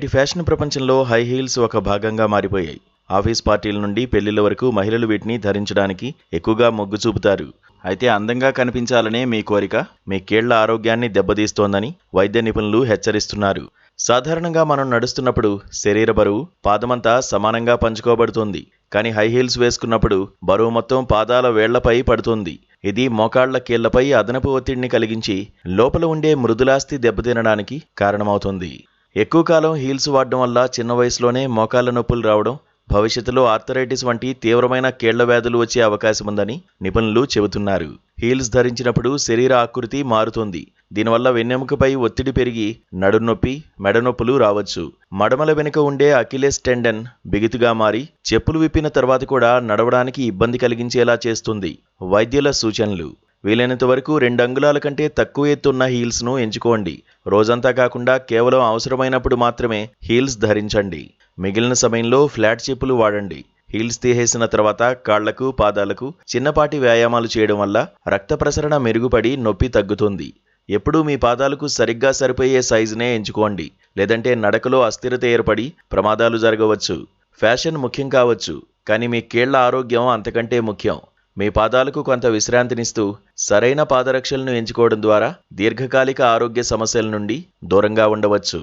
నేటి ఫ్యాషన్ ప్రపంచంలో high heels ఒక భాగంగా మారిపోయాయి. ఆఫీస్ పార్టీల నుండి పెళ్లిళ్ల వరకు మహిళలు వీటిని ధరించడానికి ఎక్కువగా మొగ్గు చూపుతారు. అయితే అందంగా కనిపించాలనే మీ కోరిక మీ కీళ్ల ఆరోగ్యాన్ని దెబ్బతీస్తోందని వైద్య నిపుణులు హెచ్చరిస్తున్నారు. సాధారణంగా మనం నడుస్తున్నప్పుడు శరీర బరువు పాదమంతా సమానంగా పంచుకోబడుతుంది. కానీ హై హీల్స్ వేసుకున్నప్పుడు బరువు మొత్తం పాదాల వేళ్లపై పడుతుంది. ఇది మోకాళ్ల కీళ్లపై అదనపు ఒత్తిడిని కలిగించి లోపల ఉండే మృదులాస్థి దెబ్బతినడానికి కారణమవుతుంది. ఎక్కువ కాలం హీల్స్ వాడడం వల్ల చిన్న వయసులోనే మోకాళ్ల నొప్పులు రావడం, భవిష్యత్తులో ఆర్థరైటిస్ వంటి తీవ్రమైన కీళ్ల వ్యాధులు వచ్చే అవకాశం ఉందని నిపుణులు చెబుతున్నారు. హీల్స్ ధరించినప్పుడు శరీర ఆకృతి మారుతుంది. దీనివల్ల వెన్నెముకపై ఒత్తిడి పెరిగి నడునొప్పి, మెడనొప్పులు రావచ్చు. మడమల వెనుక ఉండే అకిలెస్ టెండన్ బిగుతుగా మారి చెప్పులు విప్పిన తర్వాత కూడా నడవడానికి ఇబ్బంది కలిగించేలా చేస్తుంది. వైద్యుల సూచనలు: వీలైనంత వరకు 2 అంగుళాల కంటే తక్కువ ఎత్తున్న హీల్స్ను ఎంచుకోండి. రోజంతా కాకుండా కేవలం అవసరమైనప్పుడు మాత్రమే హీల్స్ ధరించండి. మిగిలిన సమయంలో ఫ్లాట్ చెప్పులు వాడండి. హీల్స్ తీసేసిన తర్వాత కాళ్లకు, పాదాలకు చిన్నపాటి వ్యాయామాలు చేయడం వల్ల రక్త ప్రసరణ మెరుగుపడి నొప్పి తగ్గుతుంది. ఎప్పుడూ మీ పాదాలకు సరిగ్గా సరిపోయే సైజునే ఎంచుకోండి. లేదంటే నడకలో అస్థిరత ఏర్పడి ప్రమాదాలు జరగవచ్చు. ఫ్యాషన్ ముఖ్యం కావచ్చు, కానీ మీ కీళ్ల ఆరోగ్యం అంతకంటే ముఖ్యం. మీ పాదాలకు కొంత విశ్రాంతినిస్తూ సరైన పాదరక్షలను ఎంచుకోవడం ద్వారా దీర్ఘకాలిక ఆరోగ్య సమస్యల నుండి దూరంగా ఉండవచ్చు.